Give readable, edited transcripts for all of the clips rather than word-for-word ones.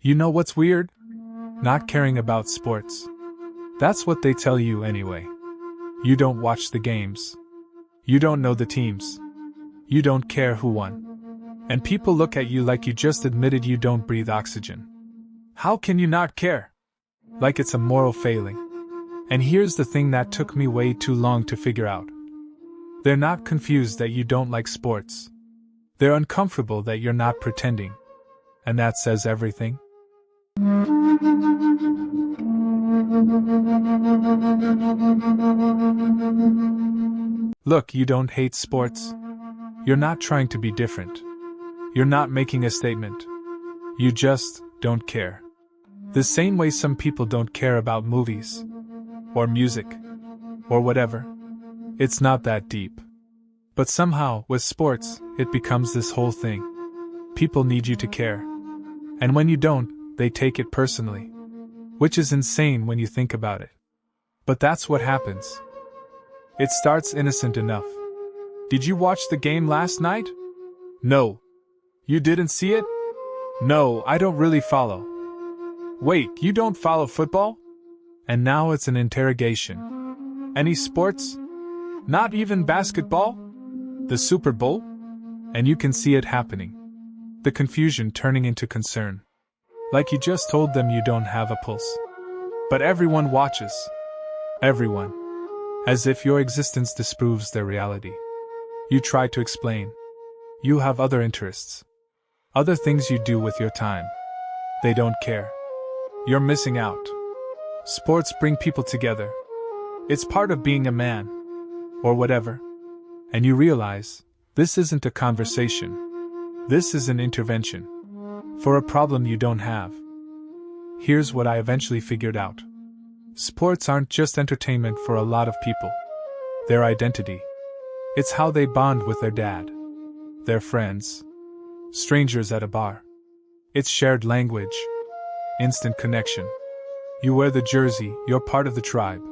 You know what's weird? Not caring about sports. That's what they tell you anyway. You don't watch the games. You don't know the teams. You don't care who won. And people look at you like you just admitted you don't breathe oxygen. How can you not care? Like it's a moral failing. And here's the thing that took me way too long to figure out. They're not confused that you don't like sports. They're uncomfortable that you're not pretending. And that says everything. Look, you don't hate sports. You're not trying to be different. You're not making a statement. You just don't care. The same way some people don't care about movies, or music, or whatever. It's not that deep. But somehow, with sports, it becomes this whole thing. People need you to care. And when you don't, they take it personally. Which is insane when you think about it. But that's what happens. It starts innocent enough. Did you watch the game last night? No. You didn't see it? No, I don't really follow. Wait, you don't follow football? And now it's an interrogation. Any sports? Not even basketball? The Super Bowl? And you can see it happening. The confusion turning into concern. Like you just told them you don't have a pulse. But everyone watches. Everyone. As if your existence disproves their reality. You try to explain. You have other interests. Other things you do with your time. They don't care. You're missing out. Sports bring people together. It's part of being a man. Or whatever. And you realize, this isn't a conversation. This is an intervention. For a problem you don't have. Here's what I eventually figured out. Sports aren't just entertainment for a lot of people. Their identity. It's how they bond with their dad. Their friends. Strangers at a bar. It's shared language. Instant connection. You wear the jersey, you're part of the tribe.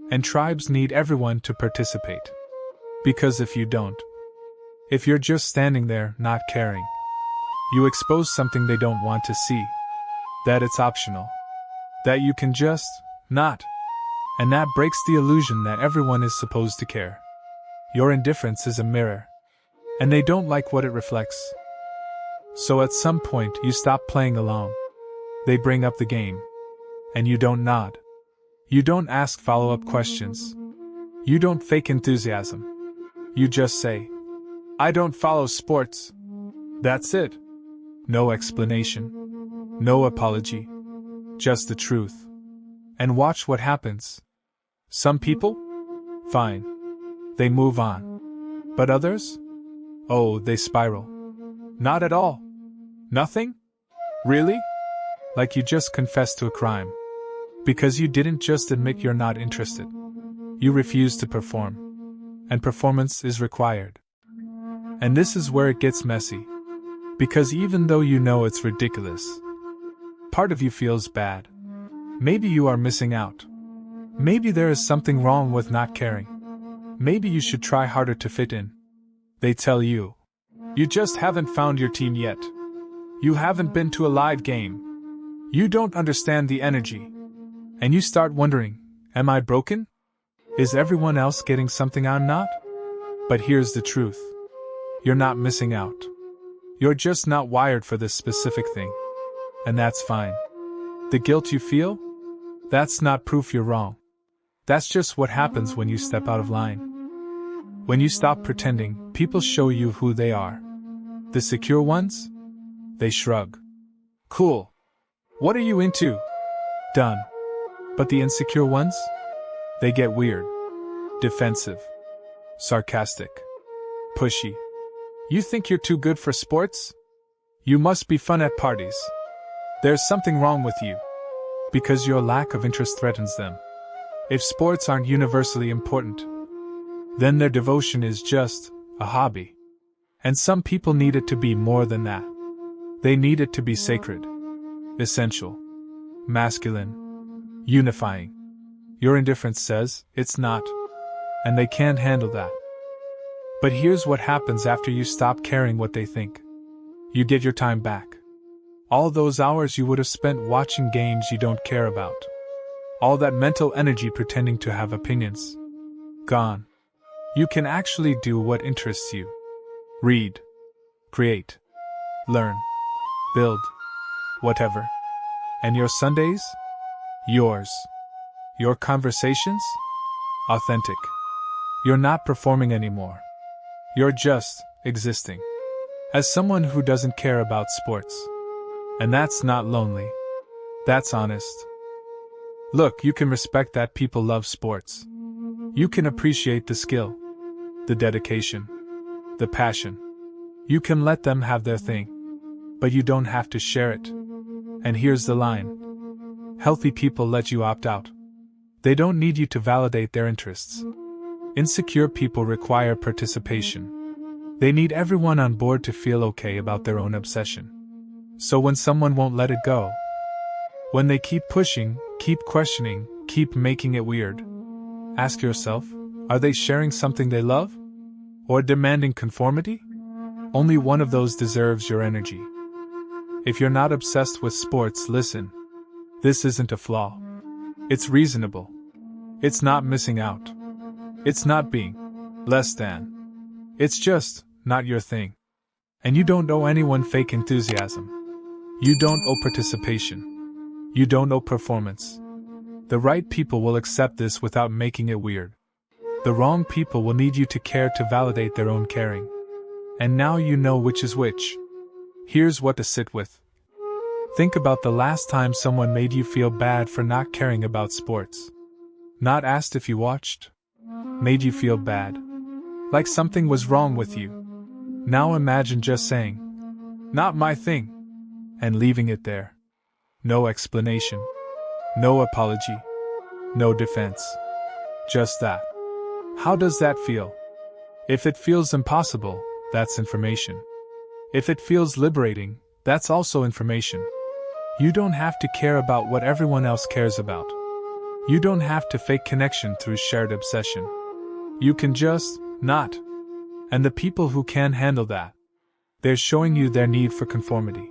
And tribes need everyone to participate. Because if you don't, if you're just standing there, not caring, you expose something they don't want to see. That it's optional. That you can just not. And that breaks the illusion that everyone is supposed to care. Your indifference is a mirror. And they don't like what it reflects. So at some point you stop playing along. They bring up the game. And you don't nod. You don't ask follow-up questions. You don't fake enthusiasm. You just say, I don't follow sports. That's it. No explanation. No apology. Just the truth. And watch what happens. Some people? Fine. They move on. But others? Oh, they spiral. Not at all. Nothing? Really? Like you just confessed to a crime. Because you didn't just admit you're not interested. You refuse to perform. And performance is required. And this is where it gets messy. Because even though you know it's ridiculous, part of you feels bad. Maybe you are missing out. Maybe there is something wrong with not caring. Maybe you should try harder to fit in. They tell you. You just haven't found your team yet. You haven't been to a live game. You don't understand the energy. And you start wondering, am I broken? Is everyone else getting something I'm not? But here's the truth. You're not missing out. You're just not wired for this specific thing. And that's fine. The guilt you feel? That's not proof you're wrong. That's just what happens when you step out of line. When you stop pretending, people show you who they are. The secure ones? They shrug. Cool. What are you into? Done. But the insecure ones? They get weird. Defensive. Sarcastic. Pushy. You think you're too good for sports? You must be fun at parties. There's something wrong with you. Because your lack of interest threatens them. If sports aren't universally important, then their devotion is just a hobby. And some people need it to be more than that. They need it to be sacred. Essential. Masculine. Unifying. Your indifference says it's not. And they can't handle that. But here's what happens after you stop caring what they think. You get your time back. All those hours you would have spent watching games you don't care about. All that mental energy pretending to have opinions. Gone. You can actually do what interests you. Read. Create. Learn. Build. Whatever. And your Sundays? Yours. Your conversations? Authentic. You're not performing anymore. You're just existing. As someone who doesn't care about sports. And that's not lonely. That's honest. Look, you can respect that people love sports. You can appreciate the skill, the dedication, the passion. You can let them have their thing. But you don't have to share it. And here's the line. Healthy people let you opt out. They don't need you to validate their interests. Insecure people require participation. They need everyone on board to feel okay about their own obsession. So when someone won't let it go, when they keep pushing, keep questioning, keep making it weird, ask yourself, are they sharing something they love? Or demanding conformity? Only one of those deserves your energy. If you're not obsessed with sports, listen. This isn't a flaw. It's reasonable. It's not missing out. It's not being less than. It's just not your thing. And you don't owe anyone fake enthusiasm. You don't owe participation. You don't owe performance. The right people will accept this without making it weird. The wrong people will need you to care to validate their own caring. And now you know which is which. Here's what to sit with. Think about the last time someone made you feel bad for not caring about sports. Not asked if you watched. Made you feel bad. Like something was wrong with you. Now imagine just saying, "Not my thing," and leaving it there. No explanation. No apology. No defense. Just that. How does that feel? If it feels impossible, that's information. If it feels liberating, that's also information. You don't have to care about what everyone else cares about. You don't have to fake connection through shared obsession. You can just not. And the people who can handle that, they're showing you their need for conformity.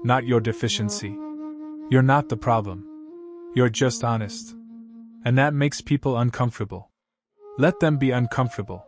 Not your deficiency. You're not the problem. You're just honest. And that makes people uncomfortable. Let them be uncomfortable.